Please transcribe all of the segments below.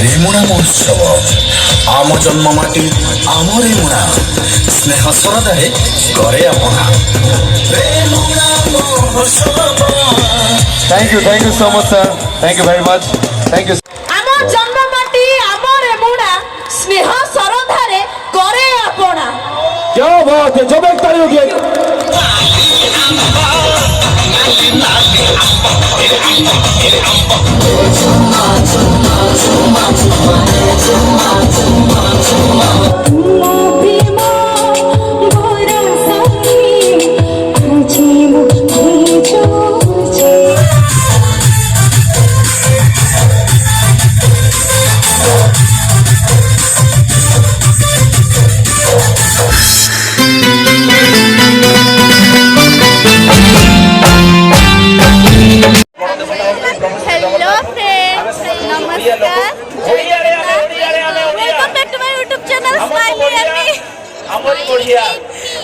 ରେମୁଣା ମହୋତ୍ସବ ଆମ ଜନ୍ମ ମାଟି ଆମ ରେମୁଣା ସ୍ନେହ ଶ୍ରଦ୍ଧାରେ କରେ ଆପଣା ରେମୁଣା ମହୋତ୍ସବ। Thank you so much, sir. Thank you very much. Thank you. ଆମ ଜନ୍ମ ମାଟି ଆମ ରେମୁଣା ସ୍ନେହ ଶ୍ରଦ୍ଧାରେ କରେ ଆପଣା। क्या बात है, जबरदस्त तालियों की।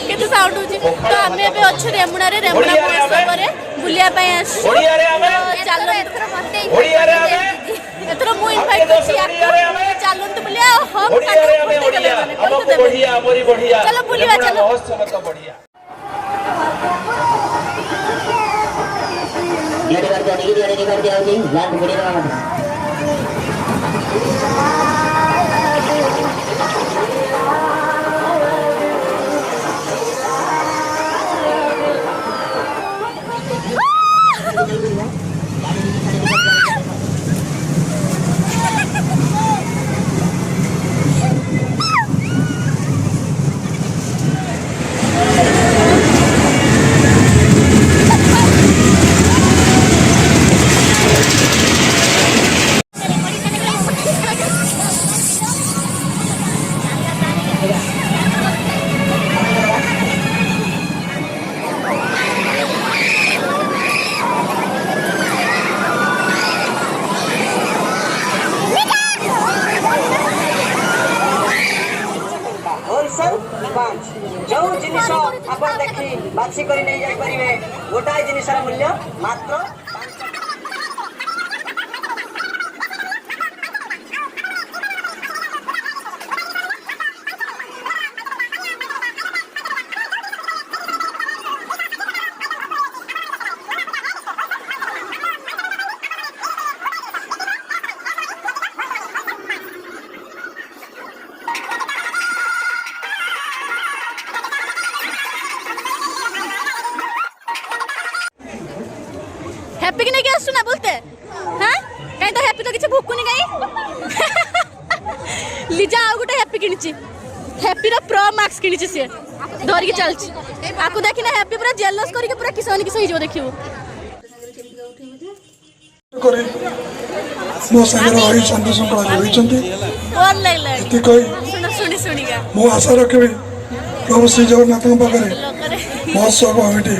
केते साउंड होची तो हमें एबे अच्छे रेमुना रे रेमुना महोत्सव रे बुलिया पय आस चलो एथरो मु इनवाइट करछी आपको चलो तो बुलिया हम बढ़िया चलो बुलिया चलो महोत्सव तो बढ़िया ये कर दिया जी लैंड वीडियो में जो जिनिस आपण देखि बाछि करी नै जाय परिबे गोटाय जिनिसर मूल्य मात्र हैप्पी की नहीं क्या सुना बोलते हां कहीं तो हैप्पी तो किछ भूकुनी कहीं लिजा आ गुटे हैप्पी किनिची हैप्पी रो प्रो मैक्स किनिची से धर के चलची आकु देखिना हैप्पी पूरा जेलस करके पूरा किसोनी किस हिजो देखियो करे मो संगे रही संतोष संकला रहिचंती कोन लागला एते कहि सुनिगा मो आशा रखबे प्रभु श्री जगन्नाथ पाखरे महोत्सव कमिटी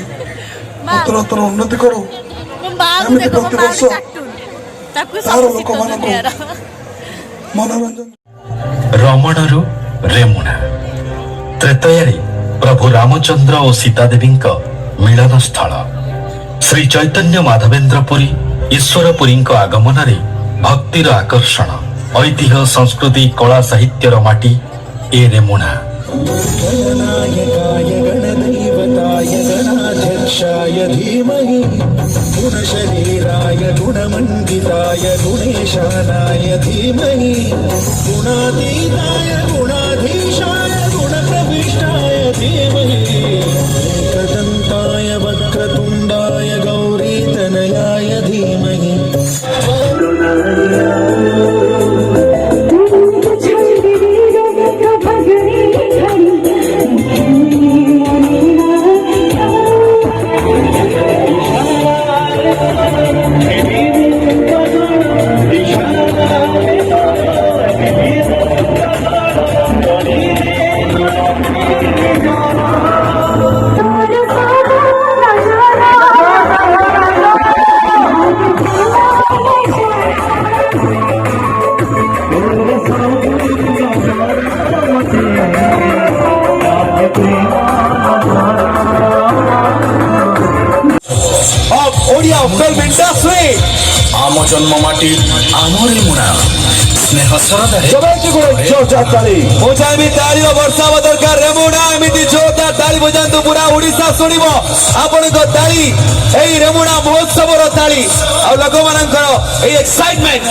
उत्तर उन्नति करू मनोरंजन रमणरु रेमुना त्रेतयारे प्रभु रामचंद्र और सीता देवी मिलन स्थल श्री चैतन्य माधवेन्द्रपुरी ईश्वरपुरी आगमन रे भक्तिर आकर्षण ऐतिह्य संस्कृति कला साहित्यर माटी ए रेमुना गणाध्यक्षाय धीमहि गुणशरीराय गुणमण्डिताय गुणेशानाय धीमहि गुणातीताय गुणाधीशाय गुणप्रविष्टाय धीमहि एकदन्ताय वक्रतुण्डाय गौरीतनयाय धीमहि of film industry. आम जन्म माटी आम रेमुना ସ୍ନେହ ଶ୍ରଦ୍ଧାରେ সবাইকে করে জোরদার তালি ମୁଁ ଚାହିଁବି ତାଳିର ବର୍ଷା ହେବା ଦରକାର ରେମୁଣା ଏମିତି ଜୋରଦାର ତାଳି ବଜାନ୍ତୁ ପୁରା ଓଡ଼ିଶା ଶୁଣିବ ଆପଣଙ୍କ ତାଳି ଏଇ ରେମୁଣା ମହୋତ୍ସବର ତାଳି ଆଉ ଲୋକମାନଙ୍କର ଏଇ ଏକ୍ସାଇଟମେଣ୍ଟ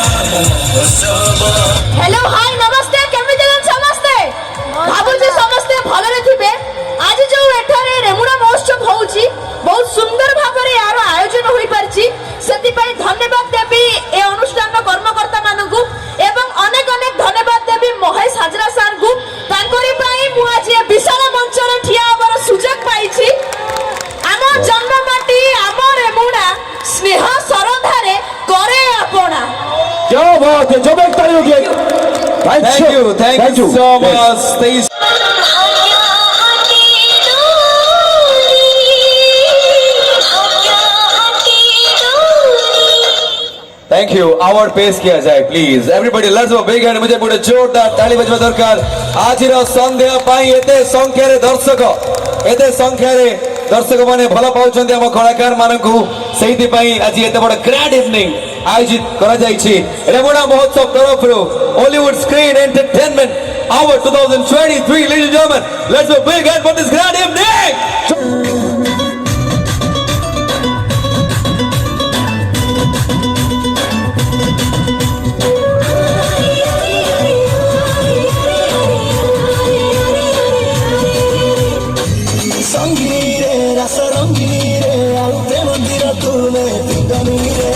हेलो हाय नमस्ते केमिति जन समस्ते भाबुची समस्ते भलरे थिबे आज जो एठारे रेमुणा महोत्सव होउची बहुत सुंदर भाबरे यार आयोजन होई परची सेति पई धन्यवाद देबी ए अनुष्ठान कर्मकर्ता मानकु एवं अनेक अनेक धन्यवाद देबी महेश हाजरा सर को तांकरी पई मु आज ए विशाल मंच रे ठिया होबार सुजोग पाइची आम जन्म माटी आम रेमुणा स्नेह सरधारे करे आपणा क्या बात है जबरदस्त ताली होगी thank you so much thank you award पेश किया जाए please everybody let's go big hand मुझे पूरे जोरदार ताली बजवा दरकार आज रो संध्या पाई एते संख्या रे दर्शक माने भला पाउछन्ते हम कलाकार मानकु सेहिति पाई आज एते बड़ ग्रैंड इवनिंग आयोजित करा जाइछि रेमुणा महोत्सव तरफ रो Hollywood screen entertainment award 2023 ladies and gentlemen let's go big hand for this grand evening संगीरे रस रंगीरे आउ प्रेम मंदिर तुमे पिंगनीरे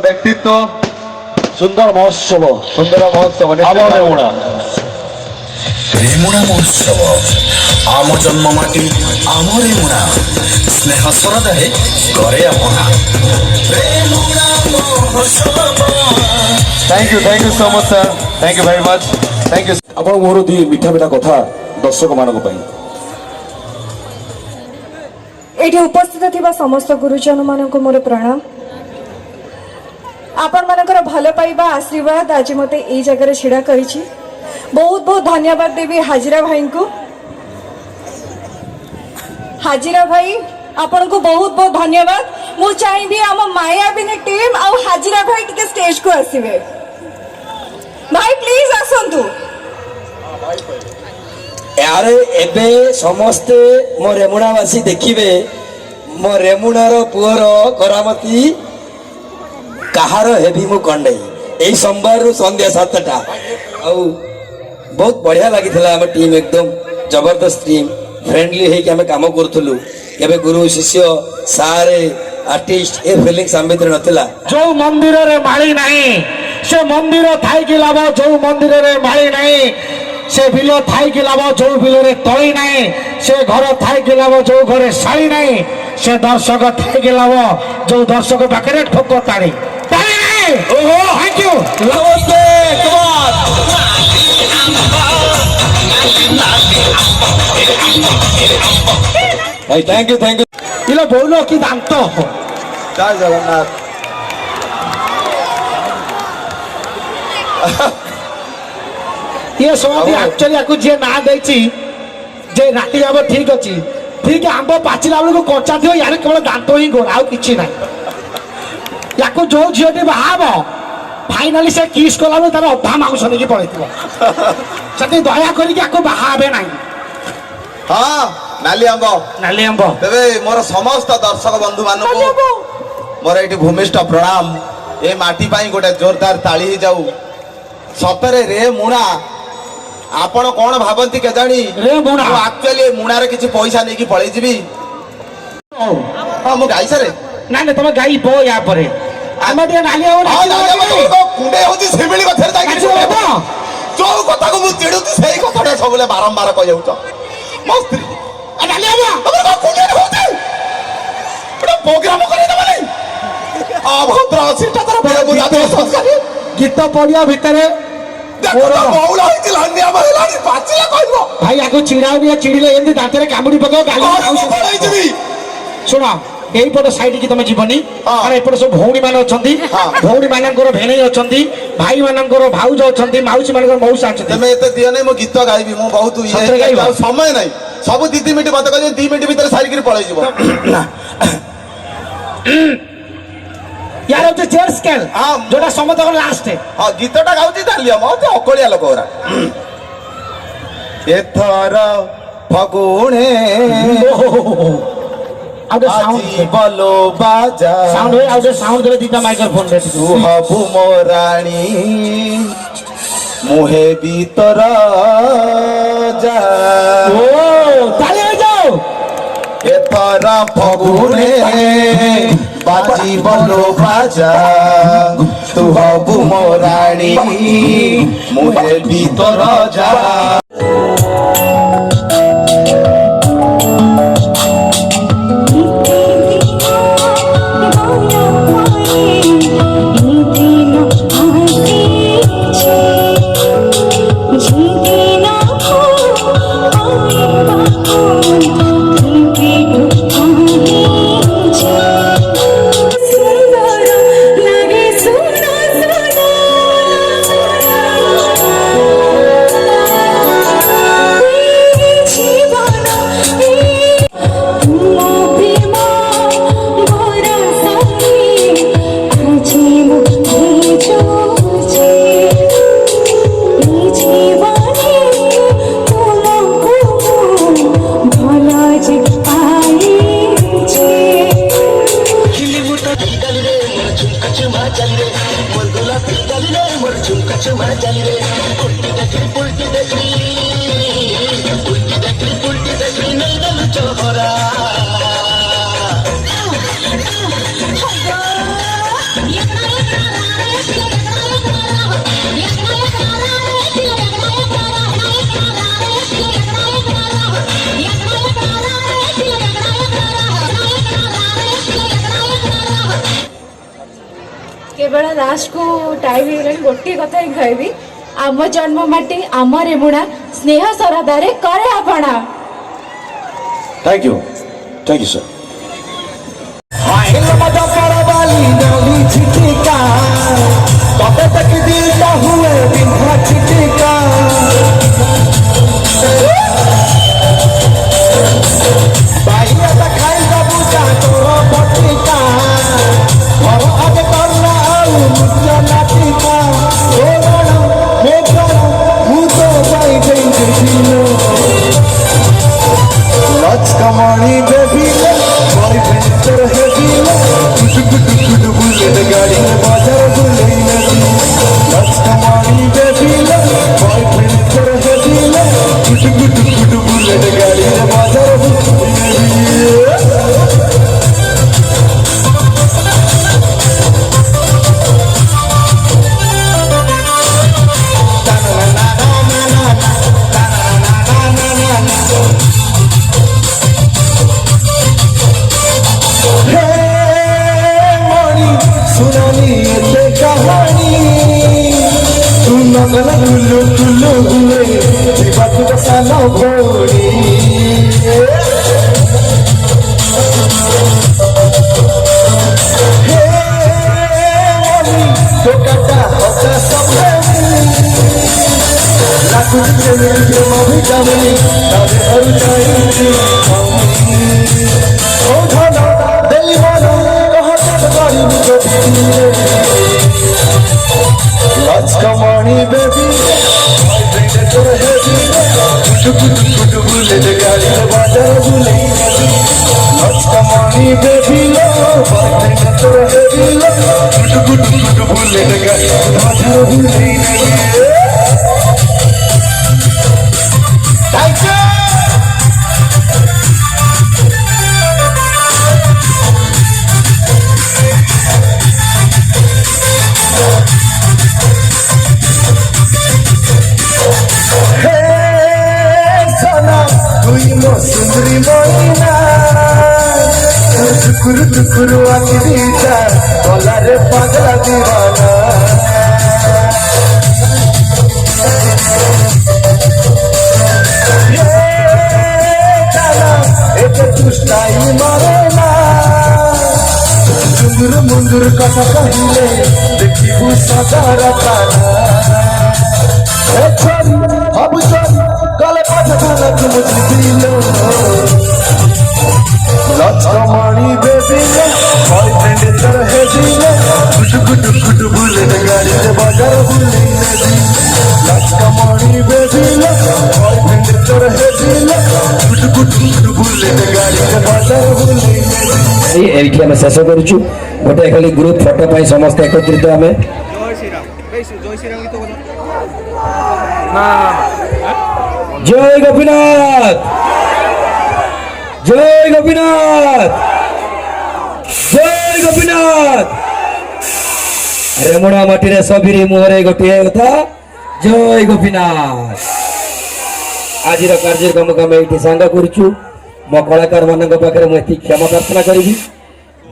व्यक्तित्व सुंदर महोत्सव रेमुणा रेमुणा महोत्सव आम जन्म माटी आम रेमुणा स्नेह श्रद्धारे करे आपणा रेमुणा महोत्सव thank you so much sir thank you very much thank you आपण मोर दी मिठा मिठा कथा दर्शक मानक पई एठी उपस्थित थिबा समस्त गुरुजन मानक मोर प्रणाम आपण मानकर भल पाइबा आशीर्वाद आज मते ए जगह रे छिड़ा करिछि बहुत बहुत धन्यवाद देवी हाजिरा भाई को हाजिरा भाई आपण को बहुत बहुत धन्यवाद मु चाहिबी हम मायाबिनी टीम आ हाजिरा भाई टिके स्टेज को आसीबे भाई प्लीज आसंतु यार एबे समस्ते मो रेमुणावासी देखिबे मो रेमुणार पुअर करामती कहार हेबी मु कंडई एई सोमवार संध्या 7टा आ बहुत बढ़िया लगी आम टीम एकदम जबरदस्त टीम फ्रेंडली है कि आम काम करूँ केबे गुरु शिष्य सारे आर्टिस्ट ए फीलिंग्स आम भीतर नथिला जो मंदिर रे माली नहीं से मंदिर थाई कि लाभ जो मंदिर रे माली नहीं से बिल थाई कि लाभ जो बिल रे तली नहीं से घर थाई कि लाभ जो घरे शाली नहीं से दर्शक थाई कि लाभ जो दर्शक पाखे ठोकर ताड़ी नहीं ओहो थैंक यू नमस्ते ভাই থ্যাংক ইউ ইলো বউলো কি দান্ত জয় জগন্নাথ ଇଏ ସମତି ଆକ୍ଚୁଆଲି ଆକୁ ଯିଏ ନାଁ ଦେଇଛି ଯେ ରାତି ଆମ୍ବ ଠିକ ଅଛି ଠିକ ଆମ୍ବ ପାଚିଲା ବେଳକୁ କଞ୍ଚା ଥିବ ୟାର କେବଳ ଦାନ୍ତ ହିଁ ଗୋଳ ଆଉ କିଛି ନାହିଁ ୟାକୁ ଯୋଉ ଝିଅଟି ବାହା ହବ ଫାଇନାଲି ସେ କିସ୍ କଲା ବେଳକୁ ତାର ଅଧା ମାଉଁସ ନେଇକି ପଳେଇଥିବ ସେଠି ଦୟା କରିକି ଆକୁ ବାହା ହେବେ ନାହିଁ ହଁ ନାଲି ଆମ୍ବ ନାଲି ଆମ୍ବ ତେବେ ମୋର ସମସ୍ତ ଦର୍ଶକ ବନ୍ଧୁ ମାନଙ୍କୁ ମୋର ଏଇଠି ଭୂମିଷ୍ଠ ପ୍ରଣାମ ଏ ମାଟି ପାଇଁ ଗୋଟେ ଜୋରଦାର ତାଳି ହେଇଯାଉ ସତରେ ରେ ମୁଣା ଆପଣ କଣ ଭାବନ୍ତି କେଜାଣି ରେ ମୁଣା। ମୁଁ ଆକ୍ଚୁଆଲି ଏ ମୁଣାରେ କିଛି ପଇସା ନେଇକି ପଳେଇ ଯିବି ହଁ ମୁଁ ଗାଇ ସାରେ ନାଇଁ ନାଇଁ ତମେ ଗାଇ ବ ୟା ପରେ ଆମେ ଟିକେ ନାଲି ଆମ୍ବ କୁଣ୍ଡେ ହଉଛି ଶିମିଳି ଗଛରେ ଯାଇକି ଯୋଉ କଥାକୁ ମୁଁ ଚିଡୁଛି ସେଇ କଥାଟା ସବୁବେଳେ ବାରମ୍ବାର କହିଯାଉଛ ମୋ ସ୍ତ୍ରୀ ନାଲି ଆମ୍ବ ପ୍ରୋଗ୍ରାମ କରିଦେବନି ଅଭଦ୍ର ସେଟା ତାର ବଡ଼ ବୁଝାତେ ସଂସ୍କାରୀ ଗୀତ ପଡିଆ ଭିତରେ ବହୁଳ ହେଇଛି ଲାଣ୍ଡିଆ ହେଲାଣି ପାଚିଲା କହିବ ଭାଇ ଆକୁ ଚିଡାଉନି ଚିଡିଲେ ଏମିତି ଦାନ୍ତରେ କାମୁଡି ପକାଅ ପଳେଇଯିବି ଶୁଣ এইপଟ সাইড কি তুমি জীবনি কারণ এপটে সব ভৌণী মানে অছন্তি ভৌণী মানଙ୍କର ভেণেই অছন্তি ভাই ମାନଙ୍କର ଭାଉଜ ଅଛନ୍ତି ମାଉସୀ ମାନଙ୍କର ମଉସା ଅଛନ୍ତି ତମେ ଏତେ ଦିଅ ନାହିଁ ମୁଁ ଗୀତ ଗାଇବି ମୁଁ ବହୁତ ଇଏ ଆଉ ସମୟ ନାହିଁ ସବୁ 2 ମିନିଟ୍ ମତେ କହିବେ 2 ମିନିଟ୍ ଭିତରେ ସାରିକିରି ପଳେଇଯିବ यार होते चेयर स्केल जोटा समतक लास्ट ହଁ ଗୀତଟା ଗାଉଛି ତାଲିଆ ମତେ ଅକଳିଆ ଲୋକ ଗୁରା ଏଥର ଫଗୁଣେ आउटे साउंड ବଲୋ ବାଜା साउंड होय आउटे साउंड देले दिटा माइक्रोफोन रे ତୁ ହବୁ ମୋ ରାଣୀ ମୁହେ ଭିତର ଯା ओ ताली हो जाओ एथर फगुणे बाजी बलो बाजा तू हबु मो राणी मुहे भीतर जा केवल लास्ट को टाइम हो गोटे कथा ही कहबी आम जन्म माटी आम रेमुणा स्नेह सरदारे करे आपणा thank you sir Let's come on in, baby. जानी तो कटा होता सब लाखों के मेरे मभी जानी तारे हर जाएंगे ओ धना दिल्ली वाला कहाँ तक गाड़ी मुझे Let's come on, baby. My friend is so heavy. Kutu bule de gaadi de bajar bule. Let's come on, baby. My friend is so heavy. Kutu bule de gaadi de bajar bule. Thank you. Sundari Moina टुकुर टुकुर आखिरीटा बोला रे पागला दीवाना ये जाना एक तुष्टाई मारेना सुंदर मुंदर कथा कहिले देखी वो सादारा ताना ए छोरी अब छोरी गले पाछे खाना तुम मुझे दिलो Let's come on, baby. Boyfriend is so heavy. Kutu bule de gaadi de bajar bule. Let's come on, baby. Boyfriend is so heavy. Kutu bule de gaadi de bajar bule. ଏଇଠି ଆମେ ଶେଷ କରୁଛୁ ଗୋଟେ ଖାଲି ଗ୍ରୁପ ଫଟୋ ପାଇଁ ସମସ୍ତେ ଏକତ୍ରିତ ଆମେ ଜୟ ଗୋପୀନାଥ ଜୟ ଗୋପୀନାଥ ଜୟ ଗୋପୀନାଥ ରେମୁଣା ମାଟିରେ ସବିରି ମୁହଁରେ ଗୋଟିଏ କଥା ଜୟ ଗୋପୀନାଥ ଆଜିର କାର୍ଯ୍ୟକ୍ରମକୁ ଆମେ ଏଇଠି ସାଙ୍ଗ କରୁଛୁ ମୋ କଳାକାର ମାନଙ୍କ ପାଖରେ ମୁଁ ଏତିକି କ୍ଷମା ପ୍ରାର୍ଥନା କରିବି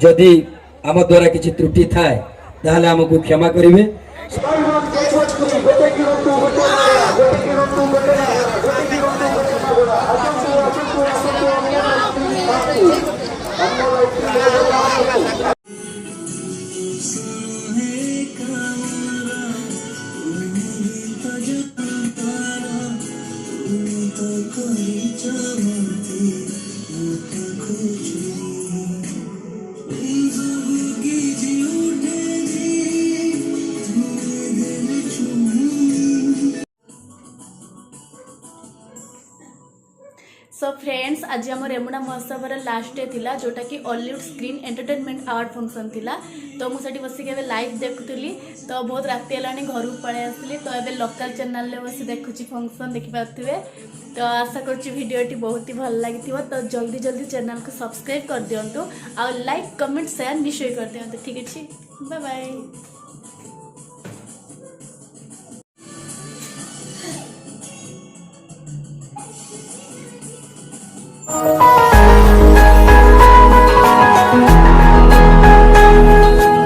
ଯଦି ଆମ ଦ୍ୱାରା କିଛି ତ୍ରୁଟି ଥାଏ ତାହେଲେ ଆମକୁ କ୍ଷମା କରିବେ सो फ्रेंड्स आज आम रेमुणा महोत्सव लास्ट डे थिला जोटा कि Hollywood screen entertainment award function थिला तो मुझे बसिक लाइव देखुली तो बहुत राति है घर को पलि आसली तो ये लोकल चैनल बस देखुची फंक्शन देखिपे तो आशा करुँच भिडियोटी बहुत ही भल लगी तो जल्दी जल्दी चैनल को सब्सक्राइब कर दिंतु आ लाइक कमेंट शेयर निश्चय कर दिंतु ठीक अच्छे बाय बाय।